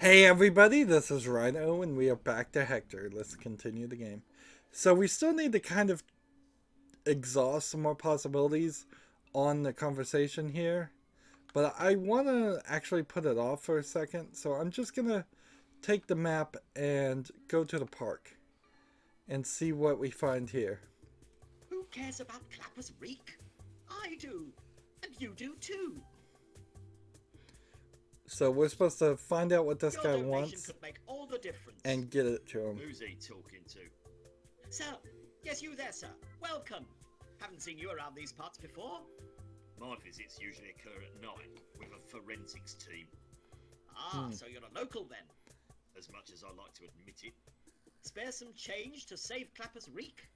Hey everybody, this is Rydo and we are back to Hector. Let's continue the game. So we still need to kind of exhaust some more possibilities on the conversation here. But I want to actually put it off for a second. So I'm just going to take the map and go to the park and see what we find here. Who cares about Clappers Wreake? I do. And you do too. So we're supposed to find out what this Your guy donation wants could make all the difference. and get it to him. Who's he talking to? Sir, yes, you there, sir. Welcome. Haven't seen you around these parts before. My visits usually occur at night with a forensics team. So you're a local then. As much as I like to admit it. Spare some change to save Clappers Wreake?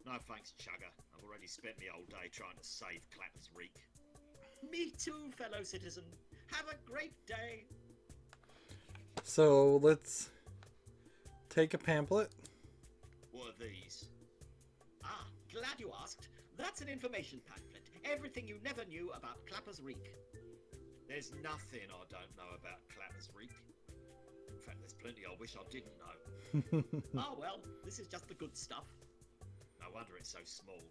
No thanks, Chugger. I've already spent my whole day trying to save Clappers Wreake. Me too, fellow citizen. Have a great day. So let's take a pamphlet. What are these? Glad you asked. That's an information pamphlet. Everything you never knew about Clappers Wreake. There's nothing I don't know about Clappers Wreake. In fact, there's plenty I wish I didn't know. Well, this is just the good stuff. No wonder it's so small.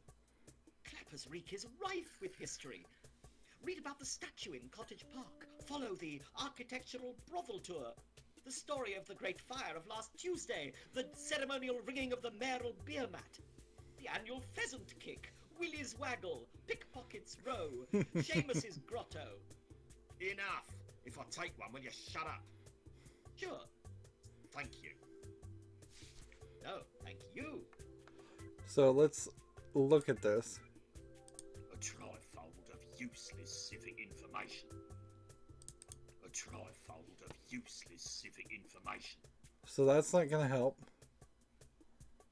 Clappers Wreake is rife with history. Read about the statue in Cottage Park. Follow the architectural brothel tour. The story of the Great Fire of last Tuesday. The ceremonial ringing of the mayoral beer mat. The annual pheasant kick. Willie's waggle. Pickpockets row. Seamus's grotto. Enough! If I take one, will you shut up? Sure. Thank you. No, thank you. So let's look at this. A trifold of useless civic information. A trifold of useless civic information. So that's not going to help.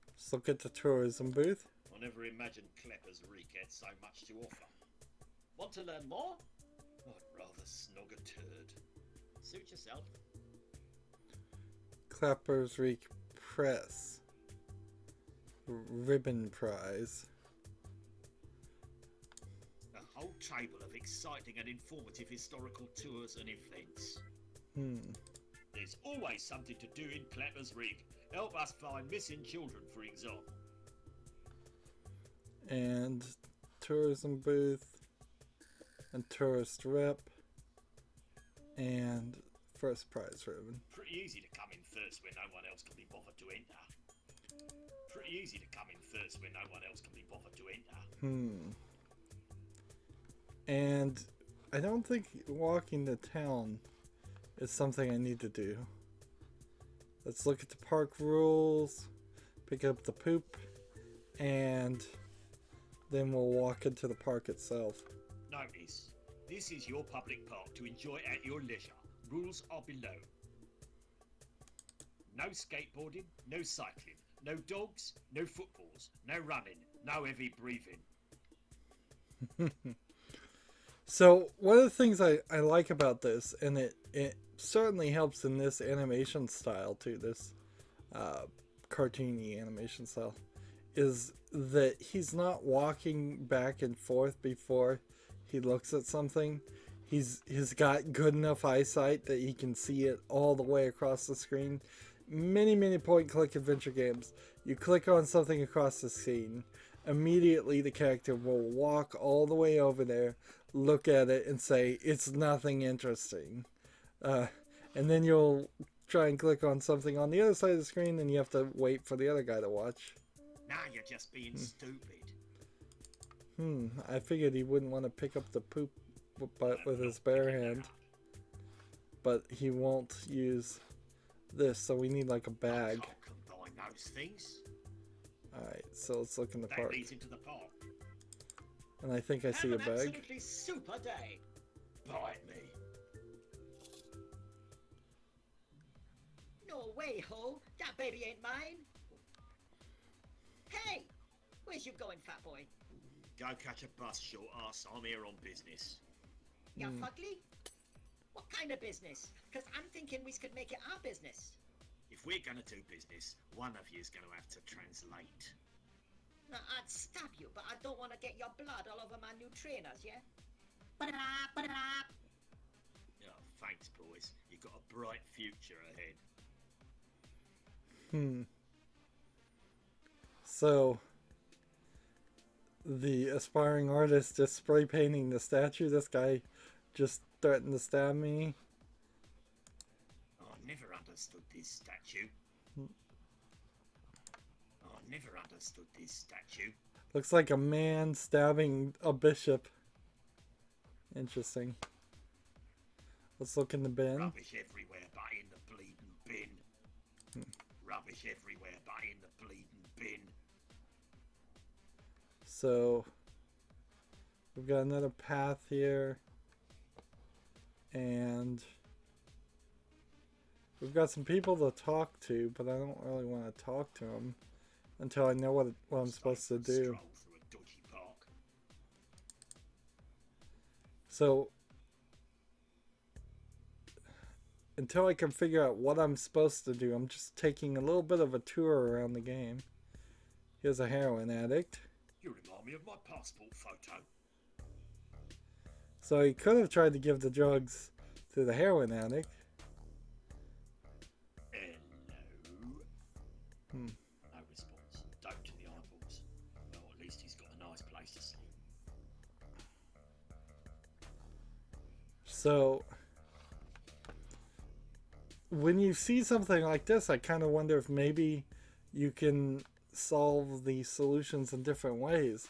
Let's look at the tourism booth. I never imagined Clappers Wreake had so much to offer. Want to learn more? I'd rather snog a turd. Suit yourself. Clappers Wreake Press. Ribbon prize. A whole table of exciting and informative historical tours and events. There's always something to do in Clappers Wreake. Help us find missing children, for example. And tourism booth. And tourist rep. And first prize ribbon. Pretty easy to come in first when no one else can be bothered to enter. Pretty easy to come in first when no one else can be bothered to enter. And I don't think walking to town is something I need to do. Let's look at the park rules, pick up the poop, and then we'll walk into the park itself. Notice, this is your public park to enjoy at your leisure. Rules are below. No skateboarding, no cycling, no dogs, no footballs, no running, no heavy breathing. So one of the things I like about this, and it certainly helps in this animation style too, this cartoony animation style, is that he's not walking back and forth before he looks at something. He's got good enough eyesight that he can see it all the way across the screen. Many point-click adventure games, you click on something across the scene, immediately the character will walk all the way over there, look at it, and say, it's nothing interesting. And then you'll try and click on something on the other side of the screen, and you have to wait for the other guy to watch. Now you're just being stupid. I figured he wouldn't want to pick up the poop with his bare hand. But he won't use this, so we need like a bag. I can't combine those things. Alright, so let's look in the That park. leads into the park. And I think I see a Have an bag. absolutely super day. Bite me. No way, ho! That baby ain't mine! Hey! Where's you going, fat boy? Go catch a bus, short ass. I'm here on business. You fugly? What kind of business? Because I'm thinking we could make it our business. If we're gonna do business, one of you's gonna have to translate. Now, I'd stab you, but I don't want to get your blood all over my new trainers, yeah? Oh, Thanks, boys. You've got a bright future ahead. So, the aspiring artist just spray painting the statue. This guy just threatened to stab me. I never understood this statue. I never understood this statue. Looks like a man stabbing a bishop. Interesting. Let's look in the bin. Rubbish everywhere but in the bleeding bin. Rubbish everywhere but in the bleeding bin. So, we've got another path here. And we've got some people to talk to, but I don't really want to talk to them until I know what I'm supposed to do. So, until I can figure out what I'm supposed to do, I'm just taking a little bit of a tour around the game. Here's a heroin addict. You remind me of my passport photo. So he could have tried to give the drugs to the heroin addict. Hello. No response. Dope to the eyeballs. Well, at least he's got a nice place to sleep. So, when you see something like this, I kind of wonder if maybe you can solve the solutions in different ways.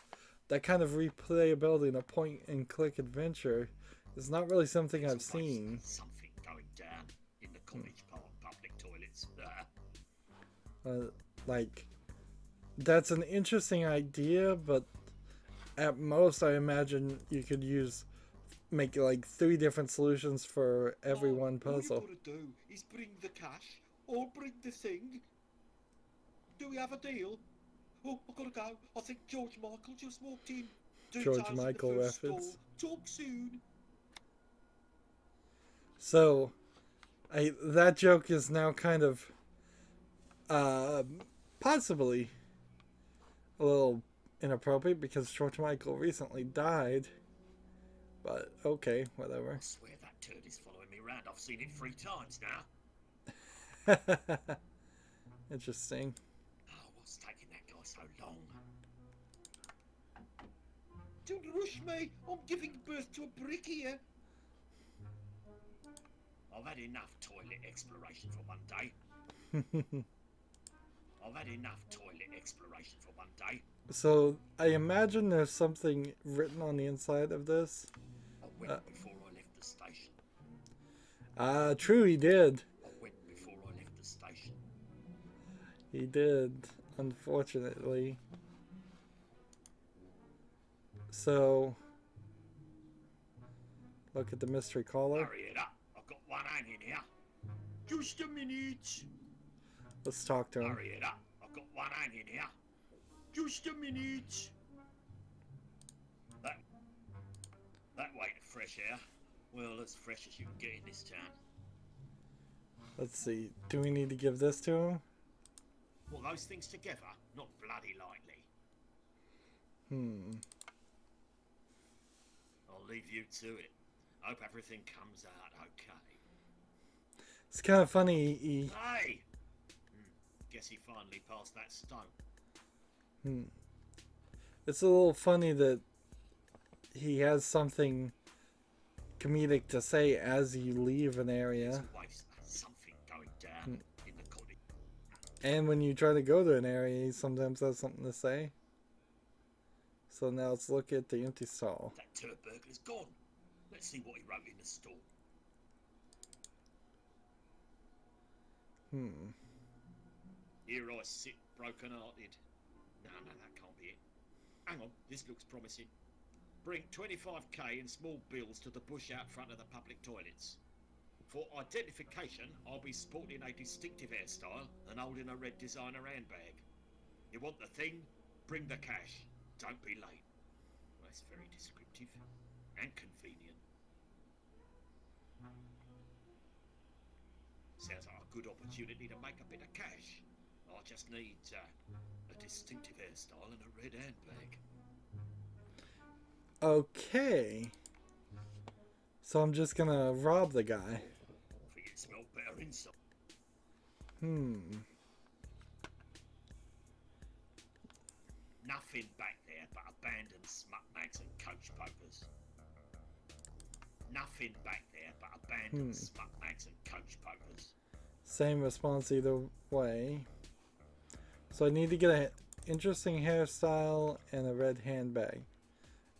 That kind of replayability in a point-and-click adventure is not really something I've seen. Something going down in the College Park public toilets. Like, that's an interesting idea, but at most I imagine you could make like 3 different solutions for every one puzzle. All you gotta do is bring the cash or bring the thing. Do we have a deal? Oh, I've got to go. I think George Michael just walked in. George Michael reference. Talk soon. So, that joke is now kind of possibly a little inappropriate because George Michael recently died. But okay, whatever. I swear that turd is following me around. I've seen it 3 times now. Interesting. Oh, what's taking that guy so long? Don't rush me. I'm giving birth to a brick here. I've had enough toilet exploration for one day. I've had enough toilet exploration for one day. So, I imagine there's something written on the inside of this. I went before I left the station. True, he did. I went before I left the station. He did, unfortunately. So, look at the mystery caller. Hurry it up. I've got one hanging here. Just a minute. Let's talk to him. Hurry it up. I've got one hanging here. Just a minute. That weight of fresh air. Well, as fresh as you can get in this town. Let's see. Do we need to give this to him? Well, those things together, not bloody lightly. I'll leave you to it. Hope everything comes out okay. It's kind of funny. Hey! Guess he finally passed that stone. It's a little funny that he has something comedic to say as you leave an area. There's always something going down in the college. And when you try to go to an area, he sometimes has something to say. So now let's look at the empty stall. That turd burglar's gone. Let's see what he wrote in the stall. Here I sit, broken-hearted. No, that can't be it. Hang on, this looks promising. Bring 25k in small bills to the bush out front of the public toilets. For identification, I'll be sporting a distinctive hairstyle and holding a red designer handbag. You want the thing? Bring the cash. Don't be late. Well, that's very descriptive and convenient. Sounds like a good opportunity to make a bit of cash. I just need a distinctive hairstyle and a red handbag. Okay. So I'm just gonna rob the guy. I think it smelled better inside. Nothing back there but abandoned smut mags and coach pokers. Nothing back there but abandoned smut mags and coach pokers. Same response either way. So I need to get an interesting hairstyle and a red handbag.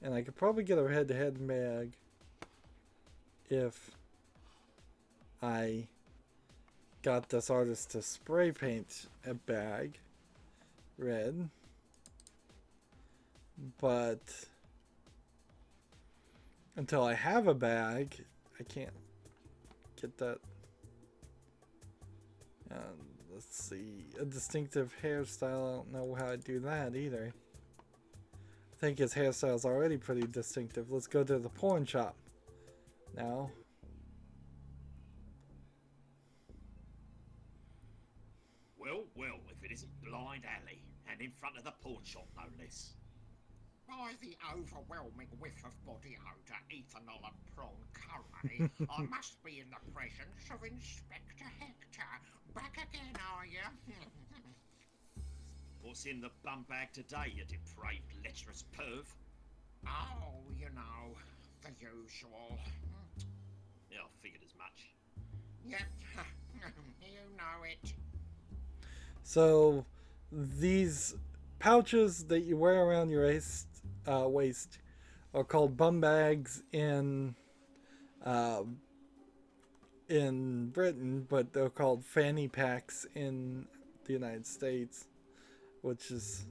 And I could probably get a red handbag if I got this artist to spray paint a bag red. But until I have a bag, I can't get that. Let's see, a distinctive hairstyle. I don't know how to do that either. I think his hairstyle is already pretty distinctive. Let's go to the pawn shop now. Well, well, if it isn't Blind Alley, and in front of the pawn shop, no less. By the overwhelming whiff of body odour, ethanol and prawn curry, I must be in the presence of Inspector Hector. Back again, are you? What's in the bum bag today, you depraved, lecherous perv? Oh, you know, the usual. Yeah, I figured as much. Yep, you know it. So these pouches that you wear around your waist are called bum bags in Britain, but they're called fanny packs in the United States, which is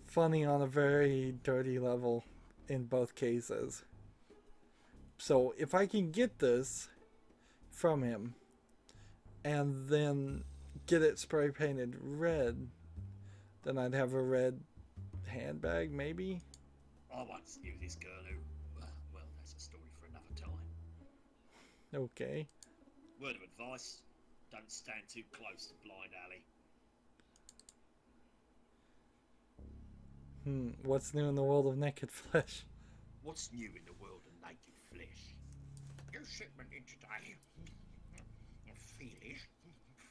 funny on a very dirty level in both cases. So if I can get this from him and then get it spray painted red, then I'd have a red handbag, maybe? I once knew this girl who... well, that's a story for another time. Okay. Word of advice, don't stand too close to Blind Alley. What's new in the world of naked flesh? What's new in the world of naked flesh? New shipment in today. Feelish,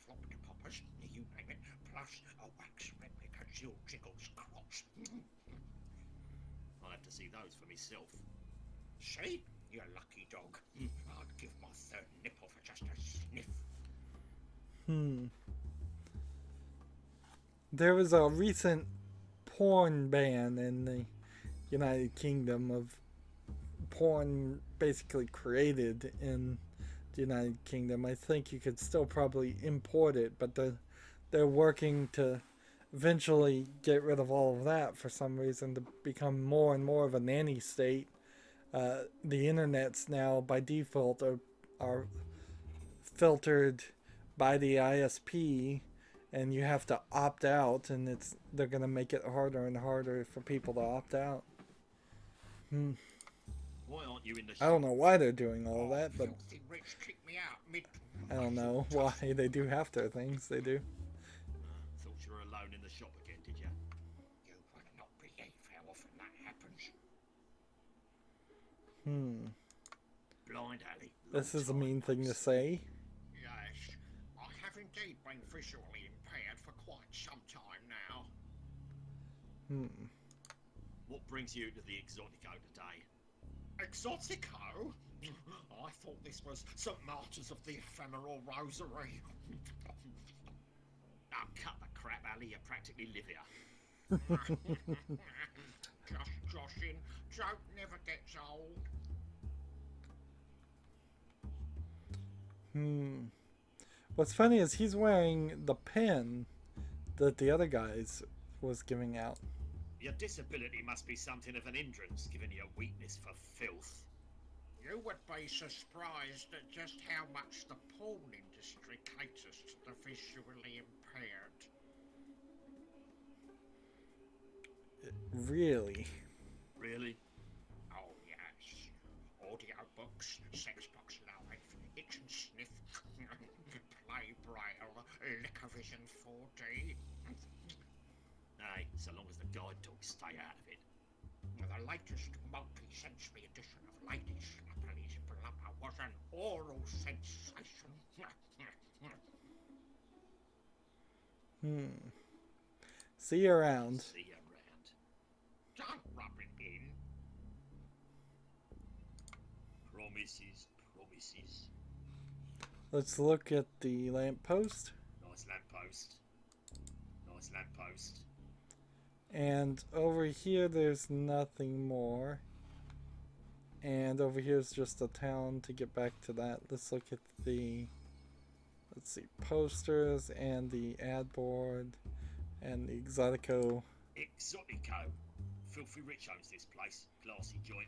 flop to poppers, you name it, plus a wax replica Jill Jiggles crotch. I'll have to see those for myself. See? You lucky dog. I'd give my third nipple for just a sniff. There was a recent porn ban in the United Kingdom of porn basically created in the United Kingdom. I think you could still probably import it, but they're working to eventually get rid of all of that for some reason to become more and more of a nanny state. The internets now by default are filtered by the ISP, and you have to opt out, and they're going to make it harder and harder for people to opt out. Why aren't you in the I don't know why they're doing all of that, but Filthy rich kicked me out mid. I don't know why they do half their things they do. Thought you were alone in the shop again, did you? You would not believe how often that happens. Blind Alley. This is a mean thing to say. Yes, I have indeed been visually impaired for quite some time now. What brings you to the Exotico today? Exotico? I thought this was St. Martyrs of the Ephemeral Rosary. Oh, cut the crap, Alley. You practically live here. Just joshing. Joke never gets old. What's funny is he's wearing the pen that the other guys was giving out. Your disability must be something of an hindrance, given your weakness for filth. You would be surprised at just how much the porn industry caters to the visually impaired. Really? Really? Oh yes. Audiobooks, sex box live, itch and sniff, play braille, LiquorVision 4D. Hey, so long as the guide dogs stay out of it. The the latest multi-sensory edition of Lady Slappery's Blubber was an oral sensation. See you around. See you around. Don't rub it in. Promises, promises. Let's look at the lamppost. Nice lamppost. Nice lamppost. And over here there's nothing more. And over here is just a town to get back to that. Let's look at the, let's see, posters and the ad board and the Exotico. Exotico. Filthy Rich owns this place. Classy joint.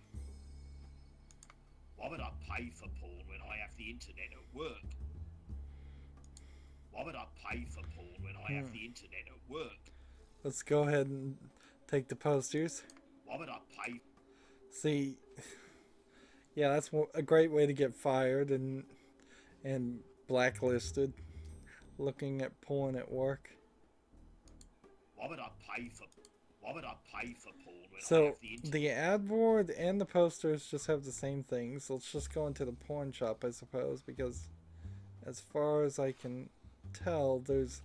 Why would I pay for porn when I have the internet at work? Why would I pay for porn when I have the internet at work? Let's go ahead and take the posters. Why would I pay? See, yeah, that's a great way to get fired and blacklisted. Looking at porn at work. Why would I pay for? Why would I pay for porn when I So have the internet? the ad board and the posters just have the same thing. So let's just go into the porn shop, I suppose, because as far as I can tell, there's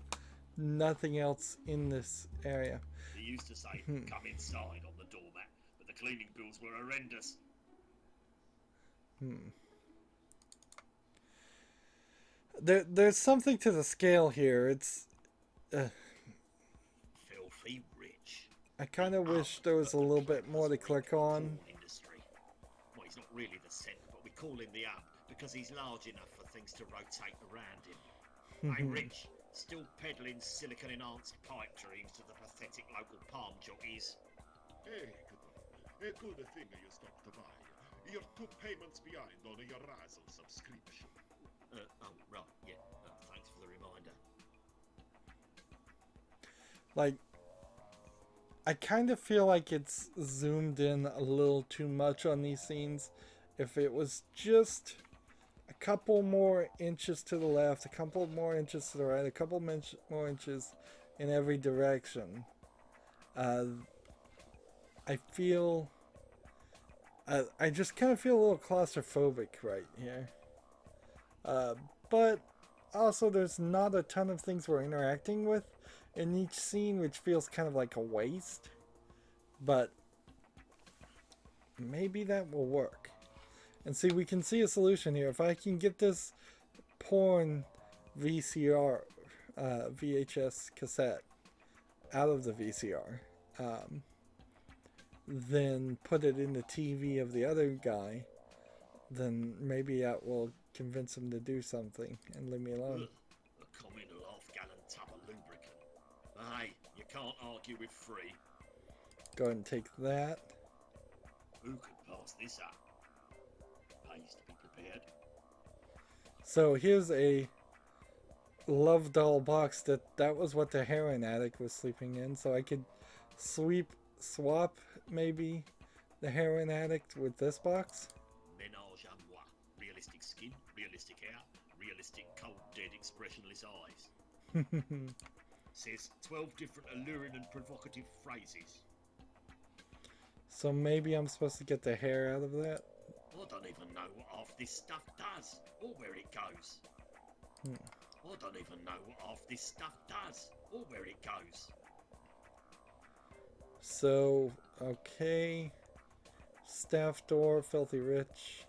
nothing else in this area. They used to say, "Come inside" on the doormat, but the cleaning bills were horrendous. There's something to the scale here. It's Filthy Rich. I kind of wish there was a little bit more to click on. Industry. Well, he's not really the centre, but we call him the up because he's large enough for things to rotate around him. Hey, Rich, still peddling silicon-enhanced pipe dreams to the pathetic local palm jockeys. Hey, a good thing you stopped by. You're 2 payments behind on your Razzle subscription. Oh, right, yeah. Thanks for the reminder. Like, I kind of feel like it's zoomed in a little too much on these scenes. If it was just a couple more inches to the left, a couple more inches to the right, a couple more inches in every direction, I feel... I just kind of feel a little claustrophobic right here. But also there's not a ton of things we're interacting with in each scene, which feels kind of like a waste. But maybe that will work. And see, we can see a solution here. If I can get this porn VCR, VHS cassette out of the VCR, then put it in the TV of the other guy, then maybe that will convince him to do something and leave me alone. A common half-gallon tub of lubricant. But hey, you can't argue with free. Go ahead and take that. Who could pass this up? Pays to be prepared. So here's a love doll box that was what the heroin addict was sleeping in. So I could swap maybe the heroin addict with this box. Ménage à moi. Realistic skin, realistic hair, realistic cold dead expressionless eyes. Says 12 different alluring and provocative phrases. So maybe I'm supposed to get the hair out of that. I don't even know what half this stuff does or where it goes. I don't even know what half this stuff does or where it goes. So, okay. Staff door, Filthy Rich.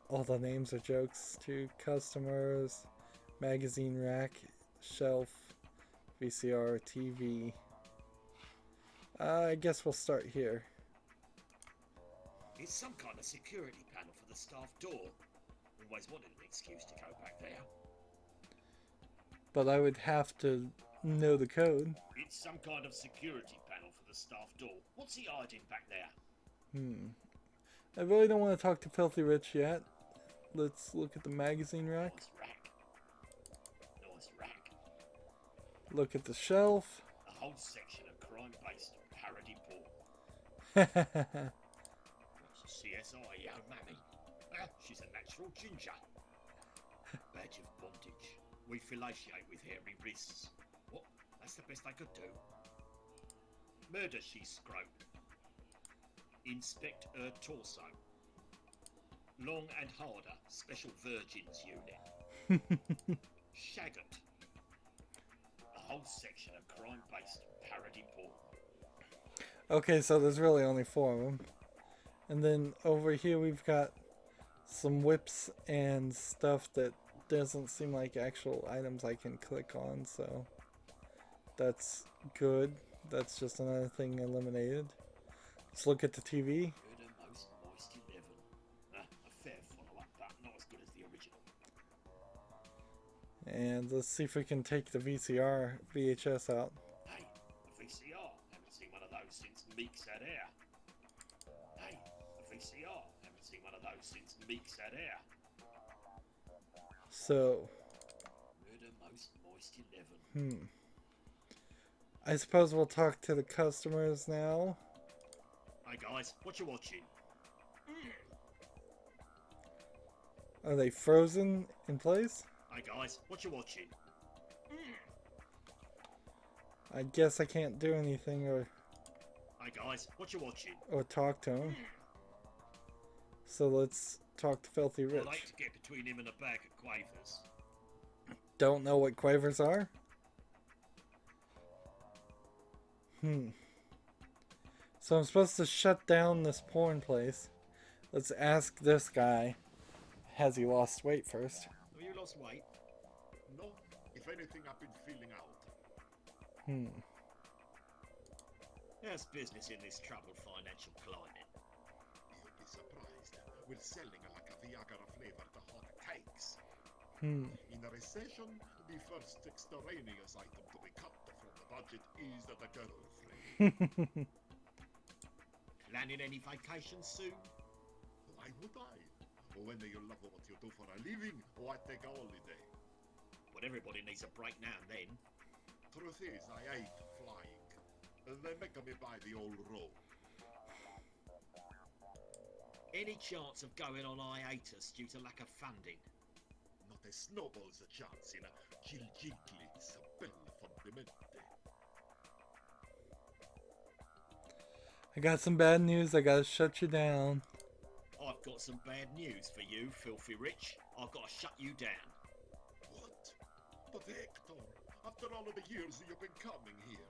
All the names are jokes too. Customers, magazine rack, shelf, VCR, TV. I guess we'll start here. It's some kind of security panel for the staff door. Always wanted an excuse to go back there. But I would have to know the code. It's some kind of security panel for the staff door. What's he hiding back there? I really don't want to talk to Filthy Rich yet. Let's look at the magazine rack. Nice rack. Nice rack. Look at the shelf. A whole section of crime-based parody porn. CSI, yo mammy. She's a natural ginger. Badge of bondage. We fellatiate with hairy wrists. What? That's the best I could do. Murder, she scrote. Inspector Torso. Long and Harder, Special Virgins Unit. Shaggot. A whole section of crime-based parody porn. Okay, so there's really only 4 of them. And then over here we've got some whips and stuff that doesn't seem like actual items I can click on, so that's good. That's just another thing eliminated. Let's look at the TV. Most Moist 11. A fair follow-up, but not as good as the original. And let's see if we can take the VHS out. Hey, a VCR. Haven't seen one of those since Meeks had air. Hey, a VCR. Haven't seen one of those since Meeks had air. So, Murder Most Moist 11. I suppose we'll talk to the customers now. Hey guys, what you watching? Are they frozen in place? Hey guys, what you watching? I guess I can't do anything or Hey guys, what you watching? talk to him. So let's talk to Filthy I Rich. like to get between him and a bag of quavers. Don't know what quavers are? So I'm supposed to shut down this porn place. Let's ask this guy. Has he lost weight first? Have you lost weight? No, if anything, I've been feeling out. How's business in this troubled financial climate? You'll be surprised. We're selling like a Viagra-flavored hot cakes. In a recession, the first extraneous item to be cut from the budget is the girlfriend. Planning any vacations soon? Why would I? When you love what you do for a living, why take a holiday? But everybody needs a break now and then. Truth is, I hate flying. They make me buy the old road. Any chance of going on hiatus due to lack of funding? Not a snowball's chance in a Gilgiglitz bella fondamente. I got some bad news. I gotta shut you down. I've got some bad news for you, Filthy Rich. I've got to shut you down. What? But Hector, after all of the years you've been coming here.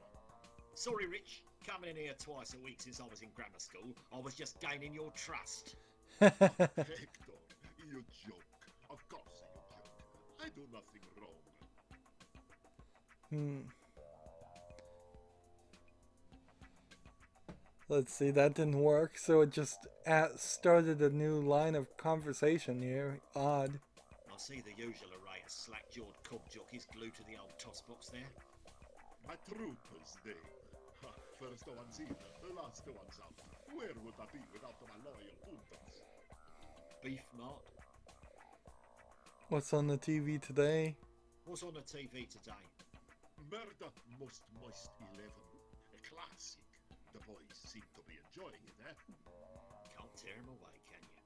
Sorry, Rich. Coming in here twice a week since I was in grammar school, I was just gaining your trust. Hector, you joke. Of course you joke. I do nothing wrong. Let's see, that didn't work, so it just started a new line of conversation here. Odd. I see the usual array of slack-jawed cob jockeys glued to the old toss box there. My troopers, they. First one's in, last one's out. Where would I be without my loyal punters? Beef Mart. What's on the TV today? What's on the TV today? Murder Most Moist 11. A classic. The boys seem to be enjoying it, eh? Can't tear him away, can you?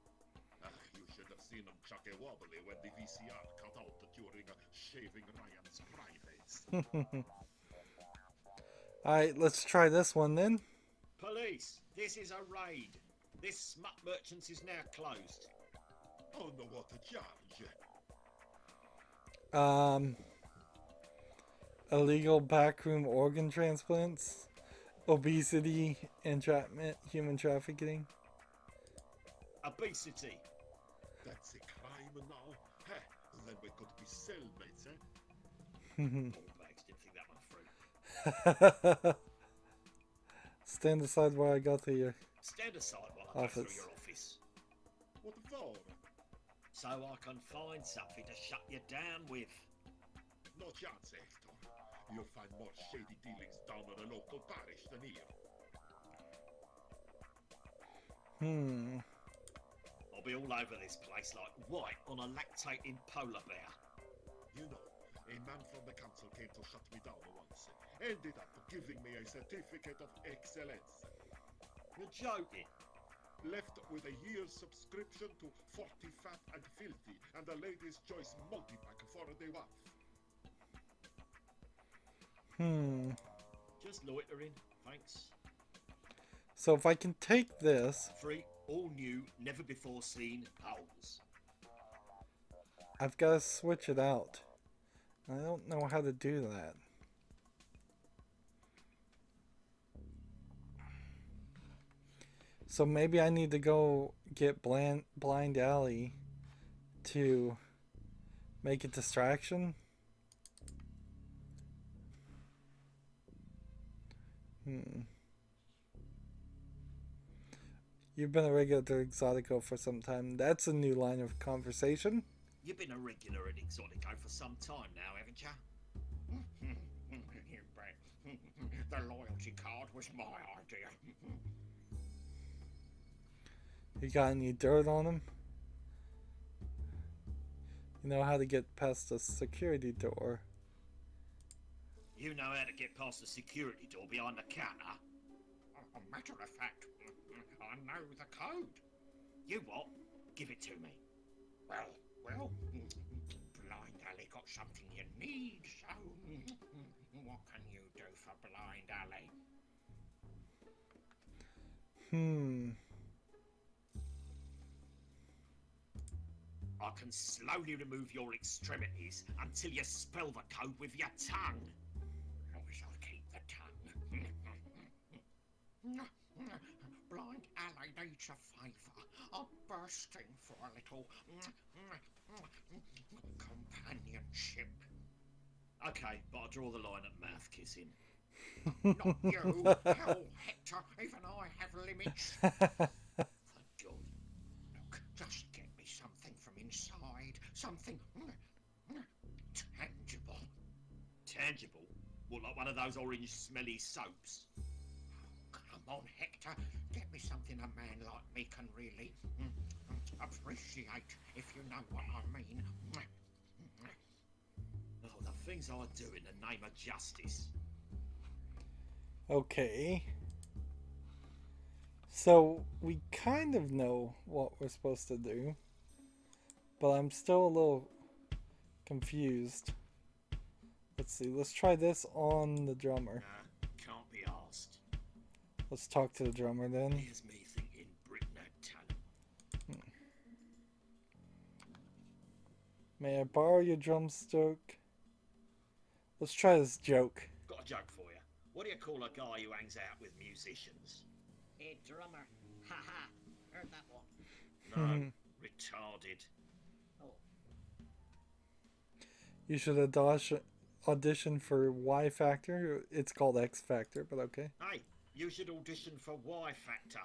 You should have seen them chuck a wobbly when the VCR cut out during shaving Ryan's privates. Alright, let's try this one then. Police, this is a raid. This smut merchant's is now closed. Oh no, what a charge. Illegal backroom organ transplants, obesity, entrapment, human trafficking. Obesity. That's a crime now. Heh, then we could be cellmates, eh? Bags didn't think that one through. Stand aside while I go through your Stand aside while I go office. through your office. What for? So I can find something to shut you down with. No chance, Hector. You'll find more shady dealings down in the local parish than here. I'll be all over this place like white on a lactating polar bear. You know, a man from the council came to shut me down once. Ended up giving me a certificate of excellence. You're joking. Left with a year's subscription to 40 Fat and Filthy and a Lady's Choice multipack for the wife. Just loitering, thanks. So if I can take this, 3 all new, never before seen poles. I've got to switch it out. I don't know how to do that. So maybe I need to go get Blind Alley to make a distraction. You've been a regular at Exotico for some time. That's a new line of conversation. You've been a regular at Exotico for some time now, haven't you? You bet. The loyalty card was my idea. You got any dirt on him? You know how to get past the security door. You know how to get past the security door behind the counter? A matter of fact, I know the code. You what? Give it to me. Well, Blind Alley got something you need, so what can you do for Blind Alley? I can slowly remove your extremities until you spell the code with your tongue. As long as I keep the tongue. Blind Alley needs a favour. I'm bursting for a little companionship. Okay, but I draw the line at mouth kissing. Not you, hell, Hector. Even I have limits. For God. Look, just get me something from inside. Something tangible. Tangible? What, like one of those orange smelly soaps? Come on, Hector. Get me something a man like me can really appreciate, if you know what I mean. Oh, the things I do in the name of justice. Okay. So we kind of know what we're supposed to do, but I'm still a little confused. Let's see. Let's try this on the drummer. Can't be asked. Let's talk to the drummer then. Here's me thinking Britain had talent. May I borrow your drumstick? Let's try this joke. Got a joke for you. What do you call a guy who hangs out with musicians? A drummer. Ha ha. Heard that one. No, retarded. Oh. You should audition for Y Factor. It's called X Factor, but okay. Hey, you should audition for Y Factor.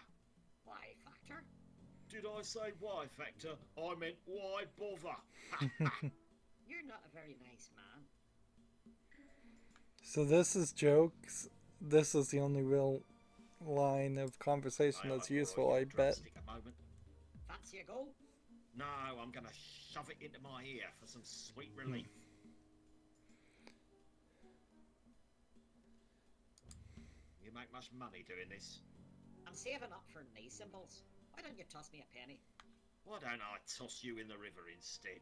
Y Factor? Did I say Y Factor? I meant why bother? You're not a very nice man. So this is jokes. This is the only real line of conversation that's useful, I bet. Fancy a go? No, I'm gonna shove it into my ear for some sweet relief. You make much money doing this? I'm saving up for knee symbols. Why don't you toss me a penny? Why don't I toss you in the river instead?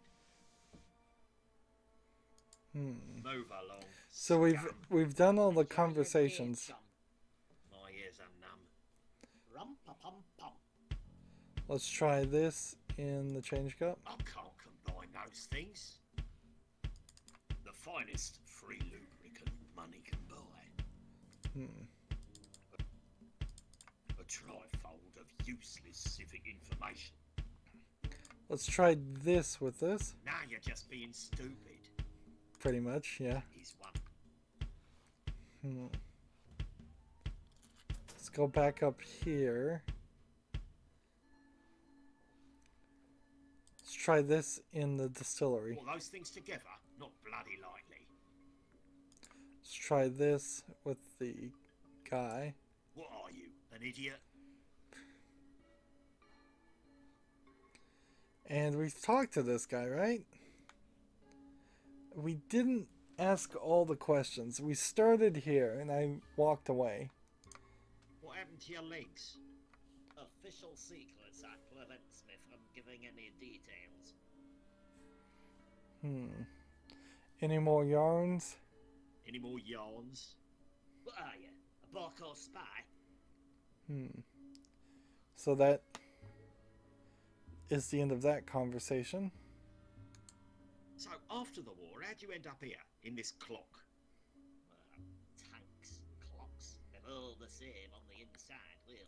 Move along. So we've done all the conversations. My ears are numb. Rum pa pum pum. Let's try this in the change cup. I can't combine those things. The finest free lubricant money can buy. A trifold of useless civic information. Let's try this with this. Now you're just being stupid. Pretty much, yeah. He's one. Let's go back up here. Let's try this in the distillery. All those things together, not bloody likely. Let's try this with the guy. What are you, an idiot? And we've talked to this guy, right? We didn't ask all the questions. We started here and I walked away. What happened to your legs? Official secrets that prevents me from giving any details. Any more yarns? Any more yarns? What are you? A Barco spy? So that is the end of that conversation. So, after the war, how'd you end up here, in this clock? Tanks, clocks, they're all the same on the inside, really.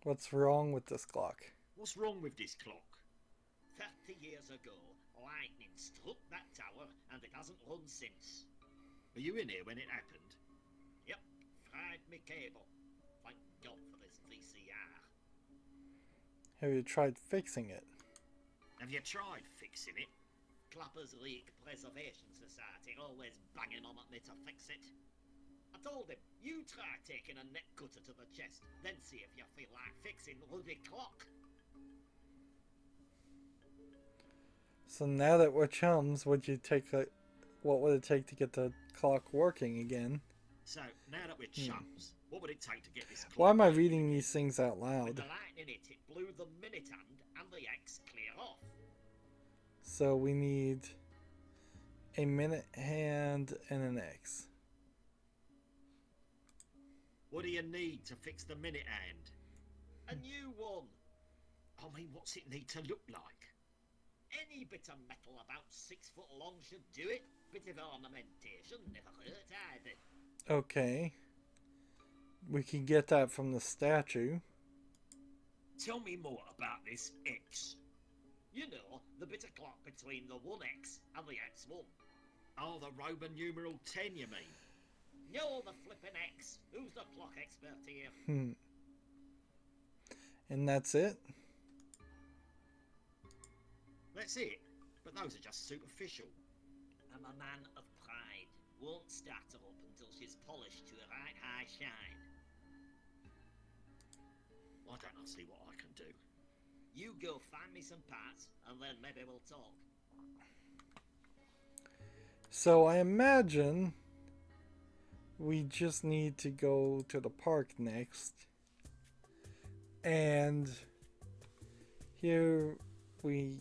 What's wrong with this clock? What's wrong with this clock? 30 years ago, lightning struck that tower and it hasn't run since. Were you in here when it happened? Yep, fried me cable. Thank God for this VCR. Have you tried fixing it? Have you tried fixing it? Clappers Wreake Preservation Society always banging on at me to fix it. I told him, you try taking a neck cutter to the chest, then see if you feel like fixing the bloody clock. So now that we're chums, what would it take to get the clock working again? So, now that we're chums, what would it take to get this clock? Why am I reading these things out With loud? the lightning hit, it blew the minute hand and the X clear off. So we need a minute hand and an X. What do you need to fix the minute hand? A new one. I mean, what's it need to look like? Any bit of metal about 6 foot long should do it. Bit of ornamentation never hurt either. Okay. We can get that from the statue. Tell me more about this X. You know, the bit of clock between the 1X and the X1. Oh, the Roman numeral 10, you mean? No, the flippin' X. Who's the clock expert here? And that's it? That's it. But those are just superficial. I'm a man of pride. Won't start her up until she's polished to a right high shine. Why don't I see what I can do? You go find me some parts, and then maybe we'll talk. So I imagine we just need to go to the park next. And here we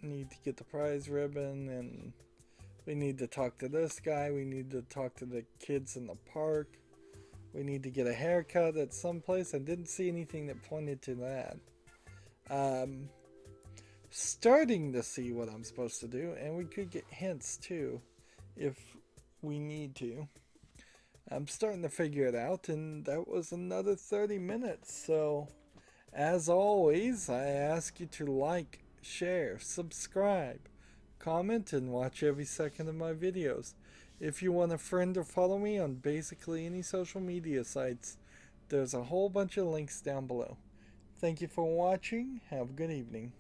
need to get the prize ribbon, and we need to talk to this guy. We need to talk to the kids in the park. We need to get a haircut at some place. I didn't see anything that pointed to that. Starting to see what I'm supposed to do, and we could get hints too if we need to. I'm starting to figure it out, and that was another 30 minutes. So as always, I ask you to like, share, subscribe, comment, and watch every second of my videos. If you want a friend or follow me on basically any social media sites, there's a whole bunch of links down below. Thank you for watching. Have a good evening.